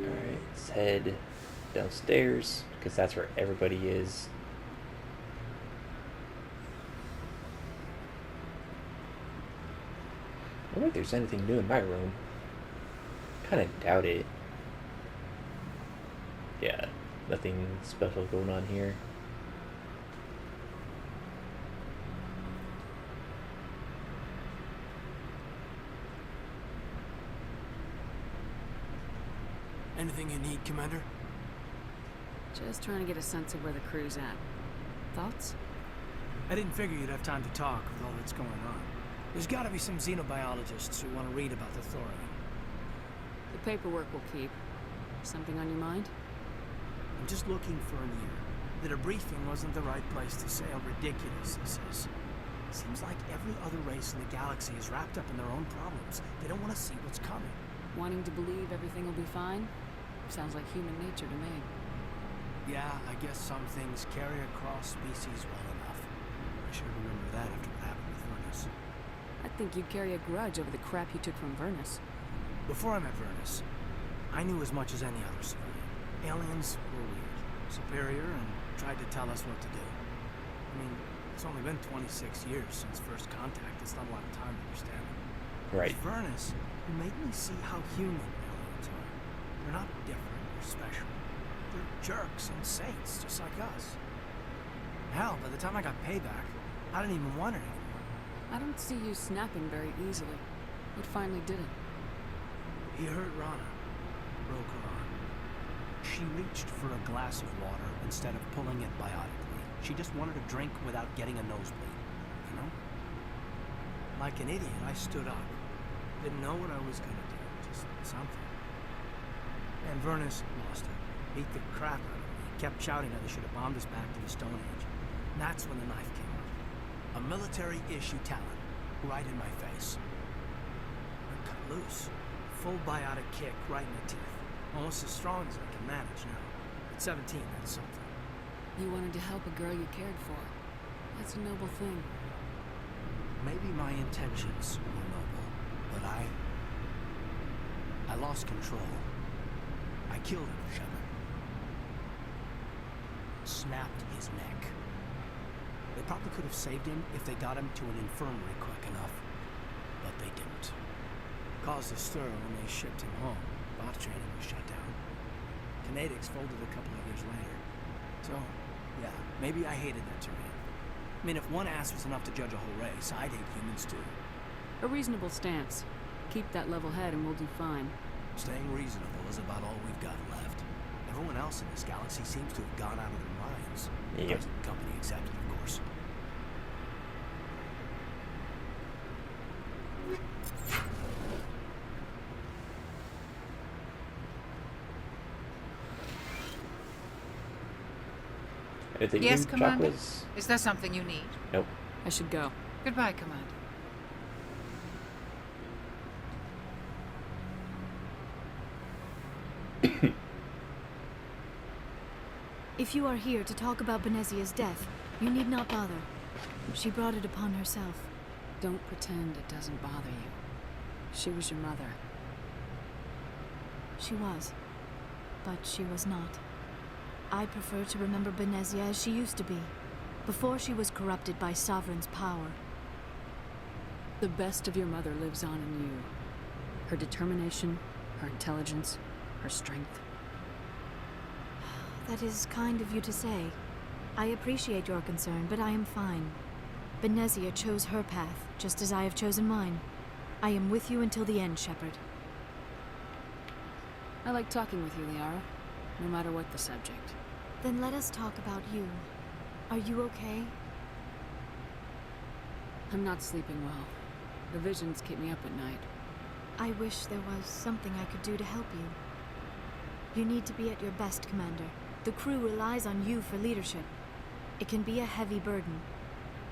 Alright, let's head downstairs, because that's where everybody is. I wonder if there's anything new in my room. Kinda doubt it. Yeah, nothing special going on here. Anything you need, Commander? Just trying to get a sense of where the crew's at. Thoughts? I didn't figure you'd have time to talk with all that's going on. There's gotta be some xenobiologists who want to read about the thorium. The paperwork will keep. Something on your mind? I'm just looking for an ear. The debriefing wasn't the right place to say how ridiculous this is. Seems like every other race in the galaxy is wrapped up in their own problems. They don't want to see what's coming. Wanting to believe everything will be fine? Sounds like human nature to me. Yeah, I guess some things carry across species well enough. I should remember that after what happened with Vernus. I think you'd carry a grudge over the crap you took from Vernus. Before I met Vernus, I knew as much as any other civilian. Aliens were weird, superior, and tried to tell us what to do. I mean, it's only been 26 years since first contact. It's not a lot of time to understand them. Right. It's Vernus who made me see how human aliens are. They're not different or special. They're jerks and saints, just like us. Hell, by the time I got payback, I didn't even want it anymore. I don't see you snapping very easily. What finally did it? He hurt Rana, broke her arm. She reached for a glass of water instead of pulling it biotically. She just wanted a drink without getting a nosebleed, you know? Like an idiot, I stood up. Didn't know what I was gonna do, just something. And Vernus lost her, beat the crap out of me, kept shouting that they should have bombed us back to the Stone Age. And that's when the knife came out. A military-issue talent, right in my face. I cut loose. Full biotic kick right in the teeth. Almost as strong as I can manage now. At 17, that's something. You wanted to help a girl you cared for. That's a noble thing. Maybe my intentions were noble, but I lost control. I killed him, Shepard. Snapped his neck. They probably could have saved him if they got him to an infirmary quick enough, but they didn't. Caused a stir when they shipped him home. Bot training was shut down. Kinetics folded a couple of years later. So, yeah, maybe I hated that terrain. I mean, if one ass was enough to judge a whole race, I'd hate humans too. A reasonable stance. Keep that level head and we'll do fine. Staying reasonable is about all we've got left. Everyone else in this galaxy seems to have gone out of their minds. Yep. Present company accepted, of course. Anything Yes, new, Commander? chocolates? Is there something you need? Nope. I should go. Goodbye, Commander. If you are here to talk about Benezia's death, you need not bother. She brought it upon herself. Don't pretend it doesn't bother you. She was your mother. She was. But she was not. I prefer to remember Benezia as she used to be, before she was corrupted by Sovereign's power. The best of your mother lives on in you. Her determination, her intelligence, her strength. That is kind of you to say. I appreciate your concern, but I am fine. Benezia chose her path, just as I have chosen mine. I am with you until the end, Shepard. I like talking with you, Liara, no matter what the subject. Then let us talk about you. Are you okay? I'm not sleeping well. The visions keep me up at night. I wish there was something I could do to help you. You need to be at your best, Commander. The crew relies on you for leadership. It can be a heavy burden.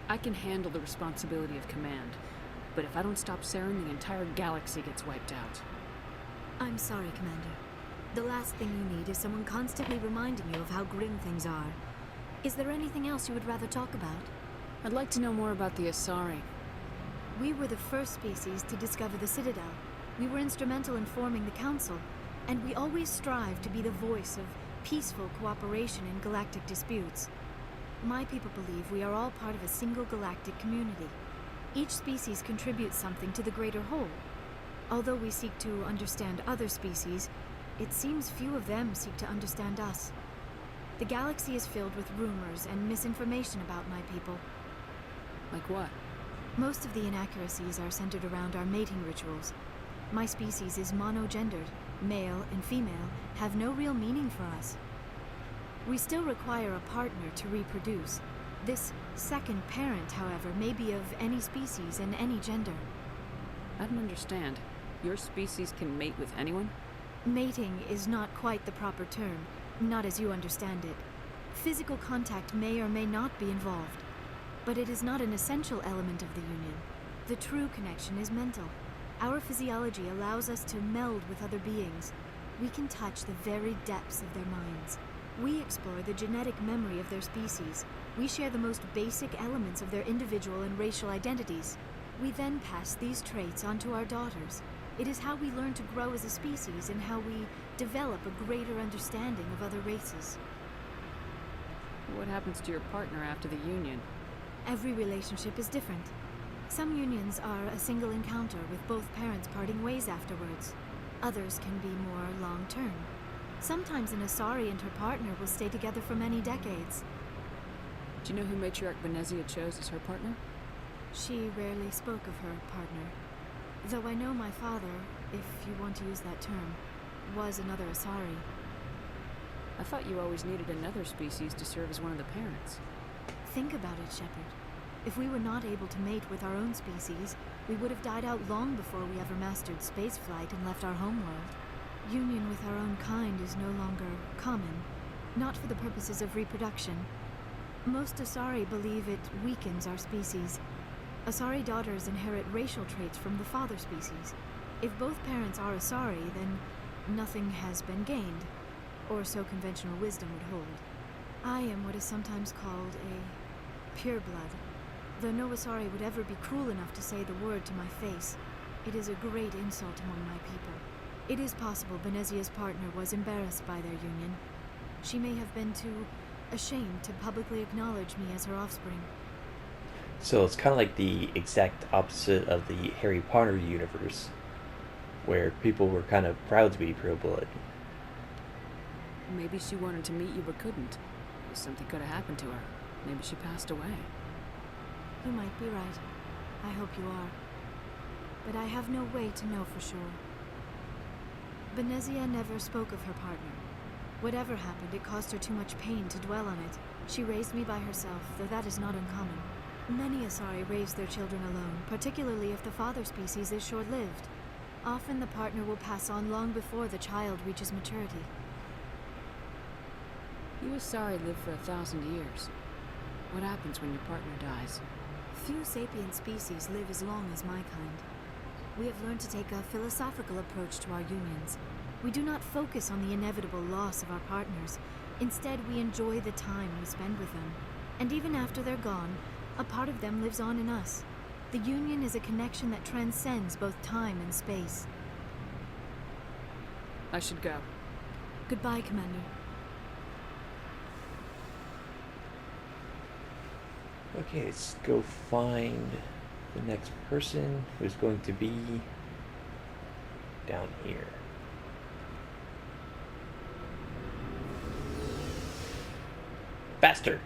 I can handle the responsibility of command, but if I don't stop Saren, the entire galaxy gets wiped out. I'm sorry, Commander. The last thing you need is someone constantly reminding you of how grim things are. Is there anything else you would rather talk about? I'd like to know more about the Asari. We were the first species to discover the Citadel. We were instrumental in forming the Council. And we always strive to be the voice of peaceful cooperation in galactic disputes. My people believe we are all part of a single galactic community. Each species contributes something to the greater whole. Although we seek to understand other species, it seems few of them seek to understand us. The galaxy is filled with rumors and misinformation about my people. Like what? Most of the inaccuracies are centered around our mating rituals. My species is monogendered. Male and female have no real meaning for us. We still require a partner to reproduce. This second parent, however, may be of any species and any gender. I don't understand. Your species can mate with anyone? Mating is not quite the proper term, not as you understand it. Physical contact may or may not be involved, but it is not an essential element of the union. The true connection is mental. Our physiology allows us to meld with other beings. We can touch the very depths of their minds. We explore the genetic memory of their species. We share the most basic elements of their individual and racial identities. We then pass these traits on to our daughters. It is how we learn to grow as a species and how we develop a greater understanding of other races. What happens to your partner after the union? Every relationship is different. Some unions are a single encounter with both parents parting ways afterwards. Others can be more long-term. Sometimes an Asari and her partner will stay together for many decades. Do you know who Matriarch Venezia chose as her partner? She rarely spoke of her partner. Though I know my father, if you want to use that term, was another Asari. I thought you always needed another species to serve as one of the parents. Think about it, Shepard. If we were not able to mate with our own species, we would have died out long before we ever mastered spaceflight and left our homeworld. Union with our own kind is no longer common, not for the purposes of reproduction. Most Asari believe it weakens our species. Asari daughters inherit racial traits from the father species. If both parents are Asari, then nothing has been gained, or so conventional wisdom would hold. I am what is sometimes called a pureblood. Though no Asari would ever be cruel enough to say the word to my face, it is a great insult among my people. It is possible Venezia's partner was embarrassed by their union. She may have been too ashamed to publicly acknowledge me as her offspring. So it's kind of like the exact opposite of the Harry Potter universe, where people were kind of proud to be pure-blood. Maybe she wanted to meet you but couldn't. Something could have happened to her. Maybe she passed away. You might be right. I hope you are. But I have no way to know for sure. Venezia never spoke of her partner. Whatever happened, it caused her too much pain to dwell on it. She raised me by herself, though that is not uncommon. Many Asari raise their children alone, particularly if the father species is short-lived. Often the partner will pass on long before the child reaches maturity. You Asari live for 1,000 years. What happens when your partner dies? Few sapient species live as long as my kind. We have learned to take a philosophical approach to our unions. We do not focus on the inevitable loss of our partners. Instead, we enjoy the time we spend with them. And even after they're gone, a part of them lives on in us. The union is a connection that transcends both time and space. I should go. Goodbye, Commander. Okay, let's go find the next person who's going to be down here. Faster!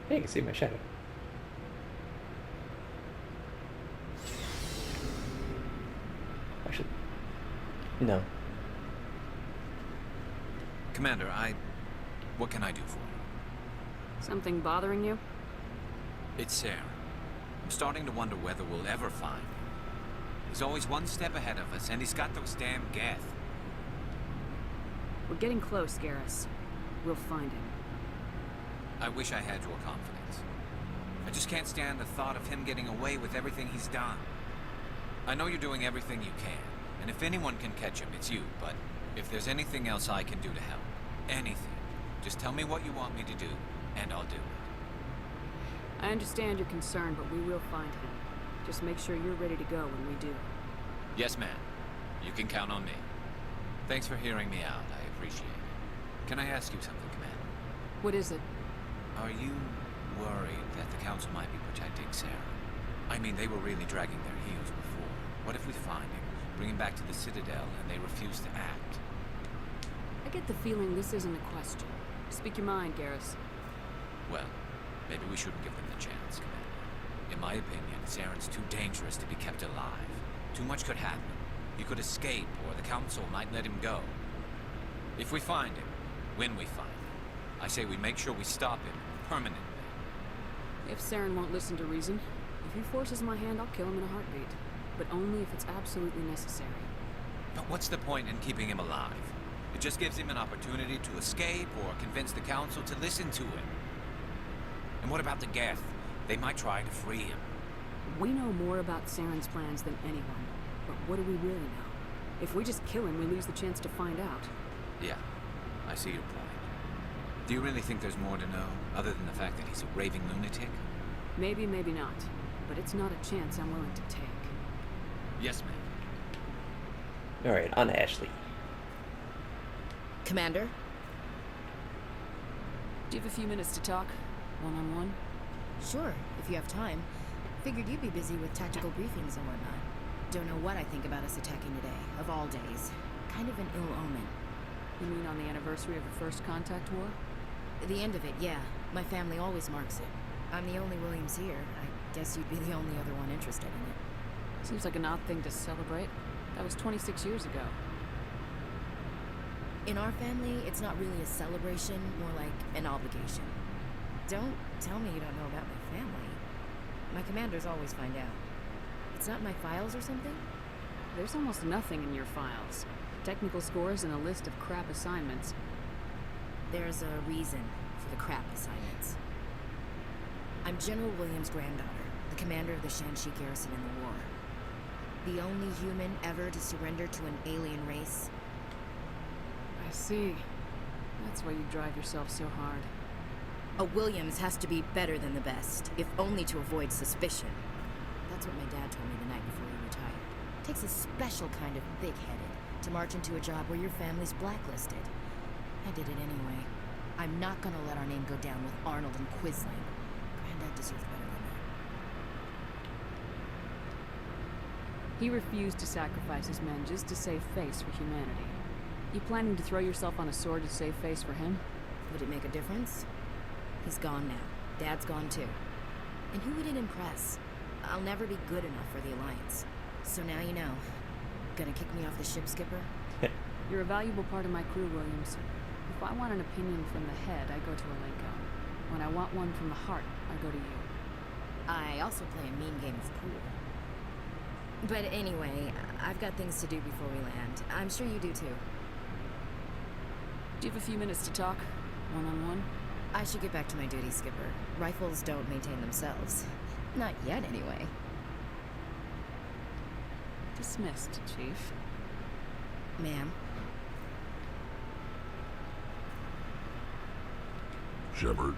Hey, you can see my shadow. Actually, no. Commander, what can I do for you? Something bothering you? It's Sarah. I'm starting to wonder whether we'll ever find him. He's always one step ahead of us, and he's got those damn Geth. We're getting close, Garrus. We'll find him. I wish I had your confidence. I just can't stand the thought of him getting away with everything he's done. I know you're doing everything you can, and if anyone can catch him, it's you, but if there's anything else I can do to help, anything, just tell me what you want me to do, and I'll do it. I understand your concern, but we will find him. Just make sure you're ready to go when we do. Yes, ma'am. You can count on me. Thanks for hearing me out. I appreciate it. Can I ask you something, Commander? What is it? Are you worried that the Council might be protecting Sarah? I mean, they were really dragging their heels before. What if we find him, bring him back to the Citadel, and they refuse to act? I get the feeling this isn't a question. Speak your mind, Garrus. Well, maybe we shouldn't give them the chance, Commander. In my opinion, Saren's too dangerous to be kept alive. Too much could happen. He could escape, or the Council might let him go. If we find him, when we find him, I say we make sure we stop him permanently. If Saren won't listen to reason, if he forces my hand, I'll kill him in a heartbeat. But only if it's absolutely necessary. But what's the point in keeping him alive? It just gives him an opportunity to escape or convince the Council to listen to him. And what about the Geth? They might try to free him. We know more about Saren's plans than anyone. But what do we really know? If we just kill him, we lose the chance to find out. Yeah, I see your point. Do you really think there's more to know, other than the fact that he's a raving lunatic? Maybe, maybe not. But it's not a chance I'm willing to take. Yes, ma'am. Alright, on to Ashley. Commander? Do you have a few minutes to talk? One-on-one? Sure, if you have time. Figured you'd be busy with tactical briefings and whatnot. Don't know what I think about us attacking today, of all days. Kind of an ill omen. You mean on the anniversary of the First Contact War? The end of it, yeah. My family always marks it. I'm the only Williams here. I guess you'd be the only other one interested in it. Seems like an odd thing to celebrate. That was 26 years ago. In our family, it's not really a celebration, more like an obligation. Don't tell me you don't know about my family. My commanders always find out. It's not in my files or something? There's almost nothing in your files. Technical scores and a list of crap assignments. There's a reason for the crap assignments. I'm General Williams' granddaughter, the commander of the Shanxi garrison in the war. The only human ever to surrender to an alien race. I see. That's why you drive yourself so hard. A Williams has to be better than the best, if only to avoid suspicion. That's what my dad told me the night before he retired. Takes a special kind of big-headed to march into a job where your family's blacklisted. I did it anyway. I'm not gonna let our name go down with Arnold and Quisling. Granddad deserves better than that. He refused to sacrifice his men just to save face for humanity. You planning to throw yourself on a sword to save face for him? Would it make a difference? He's gone now. Dad's gone too. And who would it impress? I'll never be good enough for the Alliance. So now you know. Gonna kick me off the ship, Skipper? You're a valuable part of my crew, Williams. If I want an opinion from the head, I go to Alenko. When I want one from the heart, I go to you. I also play a mean game of pool. But anyway, I've got things to do before we land. I'm sure you do too. Do you have a few minutes to talk? One-on-one? I should get back to my duty, Skipper. Rifles don't maintain themselves. Not yet, anyway. Dismissed, Chief. Ma'am. Shepard.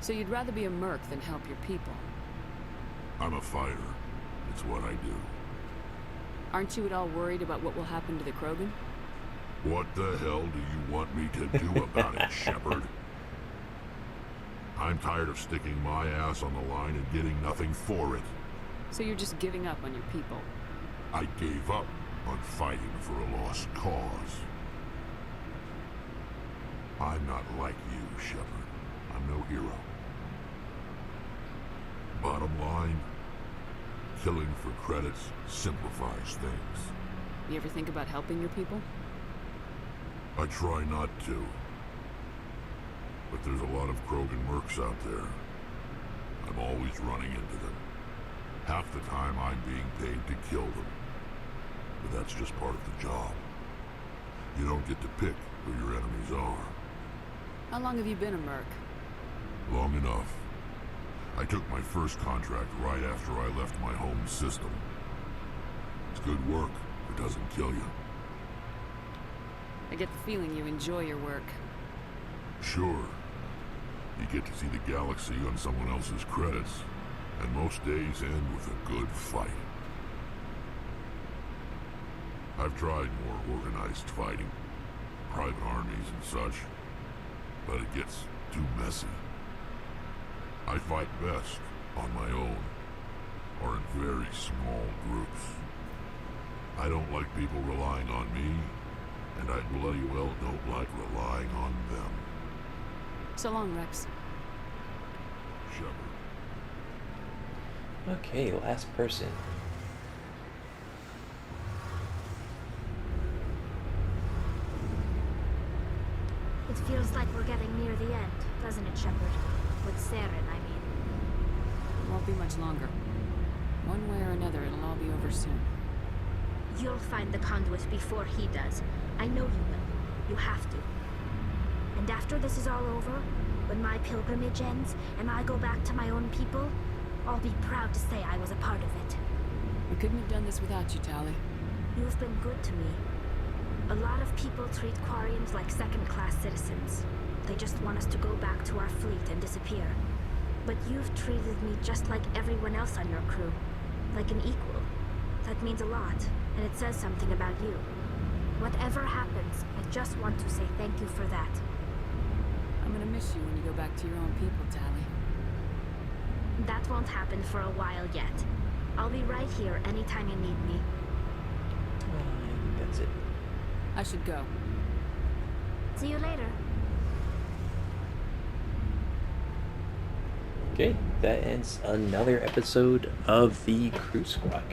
So you'd rather be a merc than help your people? I'm a fighter. It's what I do. Aren't you at all worried about what will happen to the Krogan? What the hell do you want me to do about it, Shepard? I'm tired of sticking my ass on the line and getting nothing for it. So you're just giving up on your people? I gave up on fighting for a lost cause. I'm not like you, Shepard. I'm no hero. Bottom line, killing for credits simplifies things. You ever think about helping your people? I try not to. But there's a lot of Krogan mercs out there. I'm always running into them. Half the time I'm being paid to kill them. But that's just part of the job. You don't get to pick who your enemies are. How long have you been a merc? Long enough. I took my first contract right after I left my home system. It's good work. It doesn't kill you. I get the feeling you enjoy your work. Sure. You get to see the galaxy on someone else's credits, and most days end with a good fight. I've tried more organized fighting, private armies and such, but it gets too messy. I fight best on my own, or in very small groups. I don't like people relying on me, and I bloody well don't like relying on them. So long, Rex. Shepard. Okay, last person. It feels like we're getting near the end, doesn't it, Shepard? With Saren, I mean. It won't be much longer. One way or another, it'll all be over soon. You'll find the conduit before he does. I know you will. You have to. And after this is all over, when my pilgrimage ends and I go back to my own people, I'll be proud to say I was a part of it. We couldn't have done this without you, Tali. You've been good to me. A lot of people treat Quarians like second-class citizens. They just want us to go back to our fleet and disappear. But you've treated me just like everyone else on your crew. Like an equal. That means a lot, and it says something about you. Whatever happens, I just want to say thank you for that. I'm gonna miss you when you go back to your own people, Tali. That won't happen for a while yet. I'll be right here anytime you need me. I think that's it. I should go. See you later. Okay, that ends another episode of the Crew Squawk.